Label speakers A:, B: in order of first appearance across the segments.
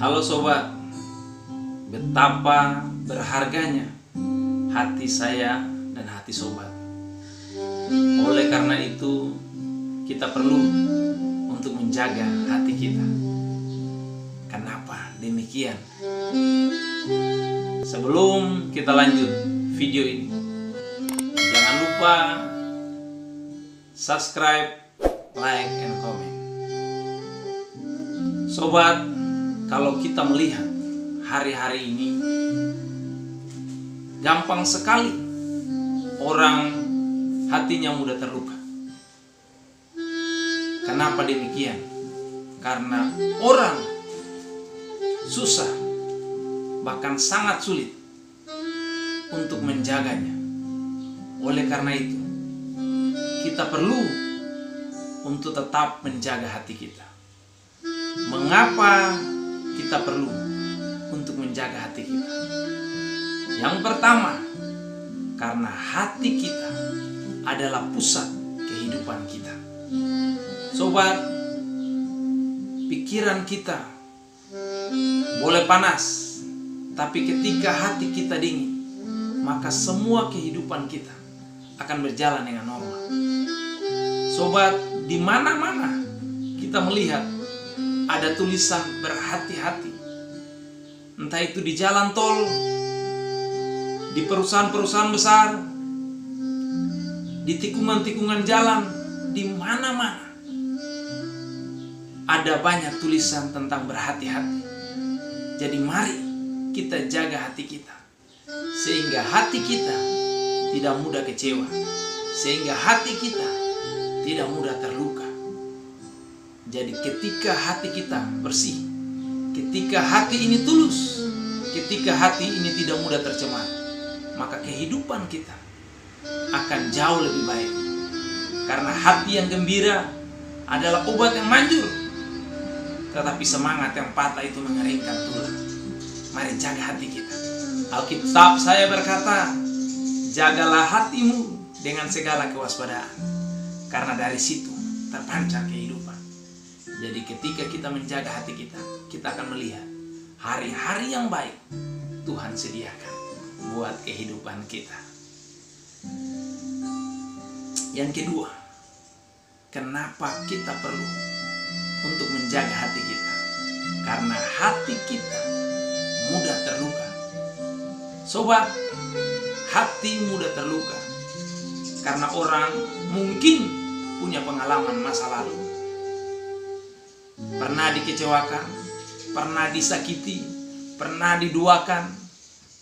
A: Halo sobat, betapa berharganya hati saya dan hati sobat. Oleh karena itu, kita perlu untuk menjaga hati kita. Kenapa demikian? Sebelum kita lanjut video ini, jangan lupa subscribe, like, and comment. Sobat, kalau kita melihat hari-hari ini, gampang sekali orang hatinya mudah terluka. Kenapa demikian? Karena orang susah, bahkan sangat sulit untuk menjaganya. Oleh karena itu, kita perlu untuk tetap menjaga hati kita. Mengapa kita perlu untuk menjaga hati kita? Yang pertama, karena hati kita adalah pusat kehidupan kita. Sobat, pikiran kita boleh panas, tapi ketika hati kita dingin, maka semua kehidupan kita akan berjalan dengan normal. Sobat, di mana-mana kita melihat ada tulisan berhati-hati. Entah itu di jalan tol, di perusahaan-perusahaan besar, di tikungan-tikungan jalan, di mana-mana ada banyak tulisan tentang berhati-hati. Jadi mari kita jaga hati kita, sehingga hati kita tidak mudah kecewa, sehingga hati kita tidak mudah terluka. Jadi ketika hati kita bersih, ketika hati ini tulus, ketika hati ini tidak mudah tercemar, maka kehidupan kita akan jauh lebih baik. Karena hati yang gembira adalah obat yang manjur, tetapi semangat yang patah itu mengeringkan tulang. Mari jaga hati kita. Alkitab saya berkata, jagalah hatimu dengan segala kewaspadaan, karena dari situ terpancar kehidupan. Jadi ketika kita menjaga hati kita, kita akan melihat hari-hari yang baik Tuhan sediakan buat kehidupan kita. Yang kedua, kenapa kita perlu untuk menjaga hati kita? Karena hati kita mudah terluka. Sobat, hati mudah terluka karena orang mungkin punya pengalaman masa lalu. Pernah dikecewakan, pernah disakiti, pernah diduakan,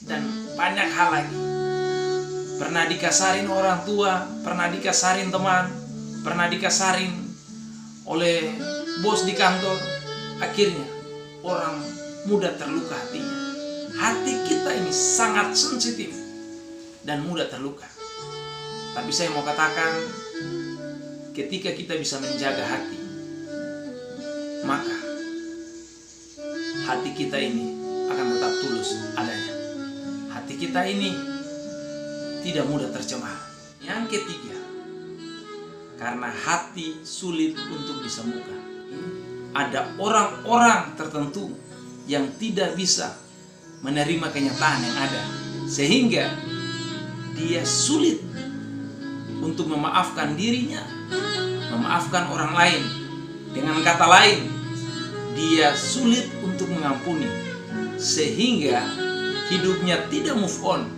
A: dan banyak hal lagi. Pernah dikasarin orang tua, pernah dikasarin teman, pernah dikasarin oleh bos di kantor. Akhirnya orang mudah terluka hatinya. Hati kita ini sangat sensitif dan mudah terluka. Tapi saya mau katakan, ketika kita bisa menjaga hati, maka hati kita ini akan tetap tulus adanya. Hati kita ini tidak mudah tercemar. Yang ketiga, karena hati sulit untuk disembuhkan. Ada orang-orang tertentu yang tidak bisa menerima kenyataan yang ada, sehingga dia sulit untuk memaafkan dirinya, memaafkan orang lain. Dengan kata lain, dia sulit untuk mengampuni, sehingga hidupnya tidak move on,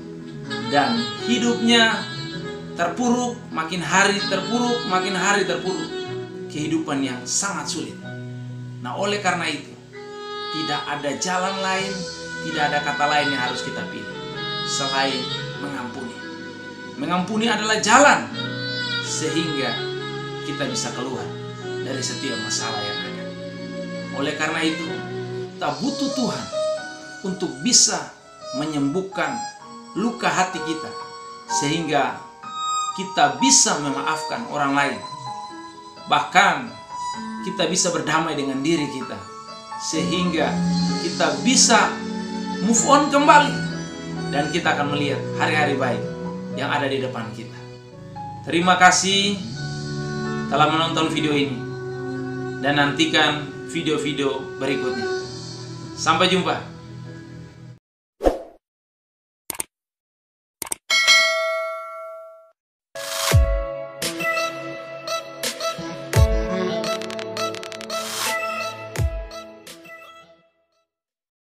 A: dan hidupnya terpuruk, makin hari terpuruk, makin hari terpuruk. Kehidupan yang sangat sulit. Nah, oleh karena itu, tidak ada jalan lain, tidak ada kata lain yang harus kita pilih selain mengampuni. Mengampuni adalah jalan sehingga kita bisa keluar dari setiap masalah yang ada. Oleh karena itu, kita butuh Tuhan untuk bisa menyembuhkan luka hati kita, sehingga kita bisa memaafkan orang lain. Bahkan kita bisa berdamai dengan diri kita, sehingga kita bisa move on kembali, dan kita akan melihat hari-hari baik yang ada di depan kita. Terima kasih telah menonton video ini, dan nantikan video-video berikutnya. Sampai jumpa.